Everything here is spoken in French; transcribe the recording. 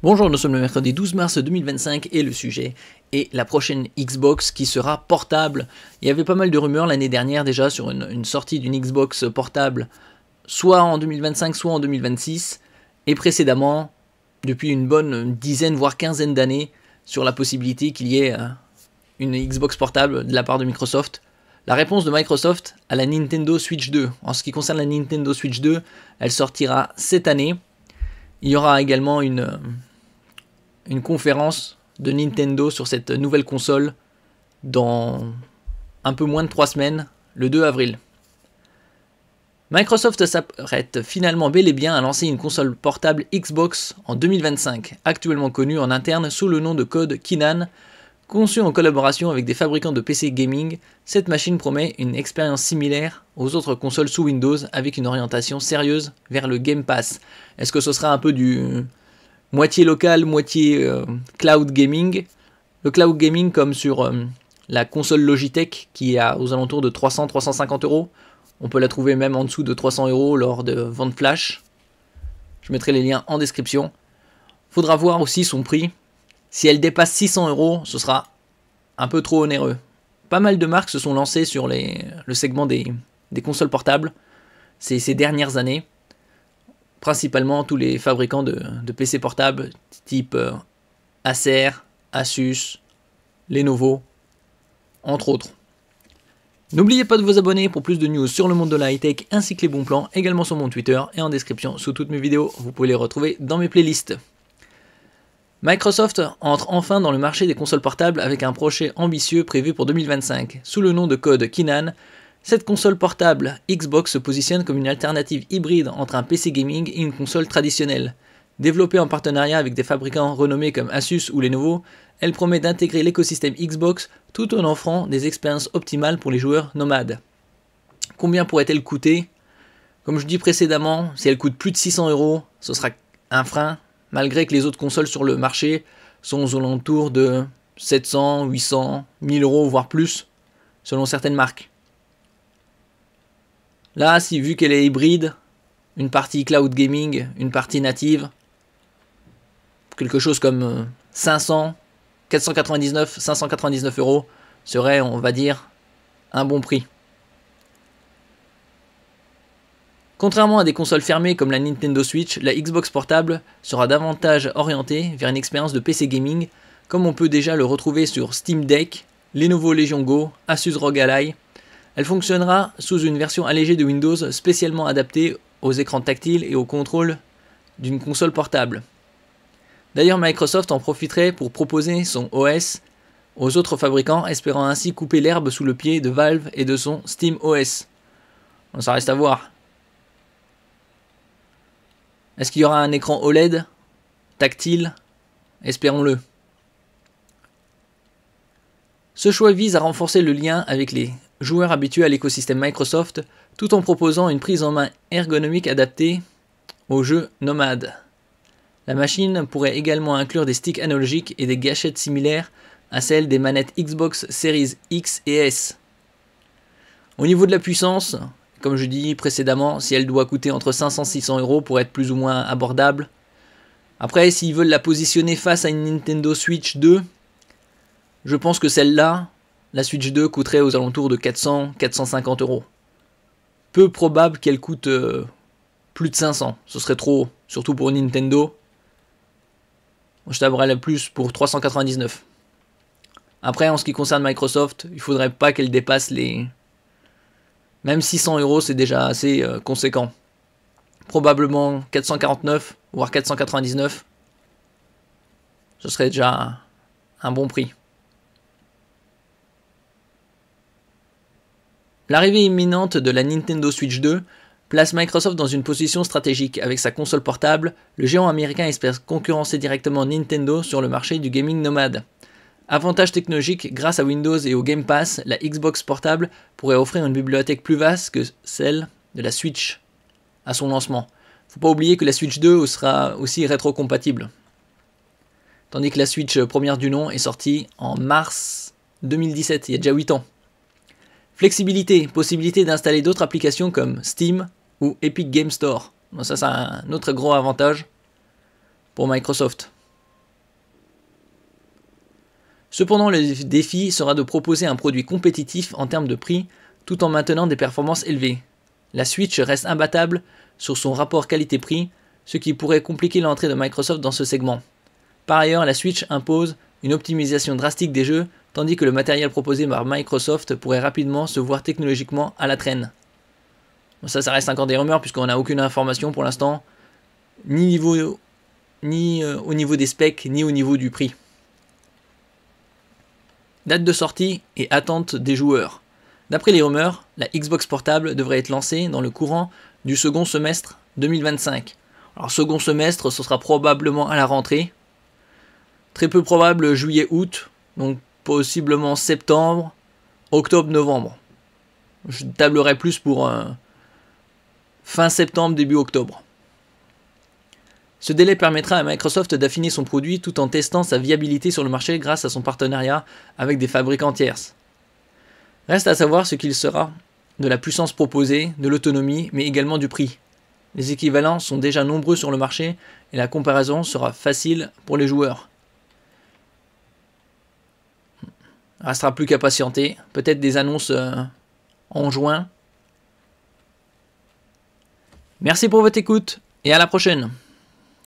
Bonjour, nous sommes le mercredi 12 mars 2025 et le sujet est la prochaine Xbox qui sera portable. Il y avait pas mal de rumeurs l'année dernière déjà sur une sortie d'une Xbox portable, soit en 2025, soit en 2026, et précédemment, depuis une bonne dizaine, voire quinzaine d'années, sur la possibilité qu'il y ait une Xbox portable de la part de Microsoft. La réponse de Microsoft à la Nintendo Switch 2. En ce qui concerne la Nintendo Switch 2, elle sortira cette année. Il y aura également une conférence de Nintendo sur cette nouvelle console dans un peu moins de 3 semaines, le 2 avril. Microsoft s'apprête finalement bel et bien à lancer une console portable Xbox en 2025, actuellement connue en interne sous le nom de code Kinan. Conçue en collaboration avec des fabricants de PC gaming, cette machine promet une expérience similaire aux autres consoles sous Windows avec une orientation sérieuse vers le Game Pass. Est-ce que ce sera un peu du moitié local, moitié cloud gaming? Le cloud gaming comme sur la console Logitech qui est aux alentours de 300-350 €. On peut la trouver même en dessous de 300 € lors de ventes flash. Je mettrai les liens en description. Faudra voir aussi son prix. Si elle dépasse 600 €, ce sera un peu trop onéreux. Pas mal de marques se sont lancées sur le segment des consoles portables ces dernières années. Principalement tous les fabricants de PC portables type Acer, Asus, Lenovo, entre autres. N'oubliez pas de vous abonner pour plus de news sur le monde de la high-tech ainsi que les bons plans, également sur mon Twitter et en description sous toutes mes vidéos. Vous pouvez les retrouver dans mes playlists. Microsoft entre enfin dans le marché des consoles portables avec un projet ambitieux prévu pour 2025. Sous le nom de code Kinan, cette console portable Xbox se positionne comme une alternative hybride entre un PC gaming et une console traditionnelle. Développée en partenariat avec des fabricants renommés comme Asus ou Lenovo, elle promet d'intégrer l'écosystème Xbox tout en offrant des expériences optimales pour les joueurs nomades. Combien pourrait-elle coûter? Comme je dis précédemment, si elle coûte plus de 600 €, ce sera un frein, malgré que les autres consoles sur le marché sont aux alentours de 700, 800, 1000 €, voire plus, selon certaines marques. Là, vu qu'elle est hybride, une partie cloud gaming, une partie native, quelque chose comme 500, 499, 599 € serait, on va dire, un bon prix. Contrairement à des consoles fermées comme la Nintendo Switch, la Xbox portable sera davantage orientée vers une expérience de PC gaming, comme on peut déjà le retrouver sur Steam Deck, Lenovo Legion Go, Asus ROG Ally. Elle fonctionnera sous une version allégée de Windows spécialement adaptée aux écrans tactiles et au contrôle d'une console portable. D'ailleurs, Microsoft en profiterait pour proposer son OS aux autres fabricants, espérant ainsi couper l'herbe sous le pied de Valve et de son SteamOS. Bon, ça reste à voir. Est-ce qu'il y aura un écran OLED tactile? Espérons-le. Ce choix vise à renforcer le lien avec les joueurs habitués à l'écosystème Microsoft, tout en proposant une prise en main ergonomique adaptée aux jeux nomades. La machine pourrait également inclure des sticks analogiques et des gâchettes similaires à celles des manettes Xbox Series X et S. Au niveau de la puissance, comme je dis précédemment, si elle doit coûter entre 500 et 600 € pour être plus ou moins abordable. Après, s'ils veulent la positionner face à une Nintendo Switch 2, je pense que celle-là, la Switch 2 coûterait aux alentours de 400-450 €. Peu probable qu'elle coûte plus de 500, ce serait trop haut, surtout pour une Nintendo. Je tablerais plus pour 399. Après, en ce qui concerne Microsoft, il faudrait pas qu'elle dépasse les... Même 600 €, c'est déjà assez conséquent. Probablement 449, voire 499. Ce serait déjà un bon prix. L'arrivée imminente de la Nintendo Switch 2 place Microsoft dans une position stratégique. Avec sa console portable, le géant américain espère concurrencer directement Nintendo sur le marché du gaming nomade. Avantage technologique, grâce à Windows et au Game Pass, la Xbox portable pourrait offrir une bibliothèque plus vaste que celle de la Switch à son lancement. Faut pas oublier que la Switch 2 sera aussi rétro-compatible. Tandis que la Switch première du nom est sortie en mars 2017, il y a déjà 8 ans. Flexibilité, possibilité d'installer d'autres applications comme Steam ou Epic Game Store. Ça, c'est un autre gros avantage pour Microsoft. Cependant, le défi sera de proposer un produit compétitif en termes de prix, tout en maintenant des performances élevées. La Switch reste imbattable sur son rapport qualité-prix, ce qui pourrait compliquer l'entrée de Microsoft dans ce segment. Par ailleurs, la Switch impose une optimisation drastique des jeux, tandis que le matériel proposé par Microsoft pourrait rapidement se voir technologiquement à la traîne. Bon, ça reste encore des rumeurs puisqu'on n'a aucune information pour l'instant, ni au niveau des specs, ni au niveau du prix. Date de sortie et attente des joueurs. D'après les rumeurs, la Xbox portable devrait être lancée dans le courant du second semestre 2025. Alors second semestre, ce sera probablement à la rentrée. Très peu probable juillet-août, donc possiblement septembre, octobre-novembre. Je tablerai plus pour fin septembre, début octobre. Ce délai permettra à Microsoft d'affiner son produit tout en testant sa viabilité sur le marché grâce à son partenariat avec des fabricants tierces. Reste à savoir ce qu'il sera de la puissance proposée, de l'autonomie, mais également du prix. Les équivalents sont déjà nombreux sur le marché et la comparaison sera facile pour les joueurs. Il ne restera plus qu'à patienter, peut-être des annonces en juin. Merci pour votre écoute et à la prochaine.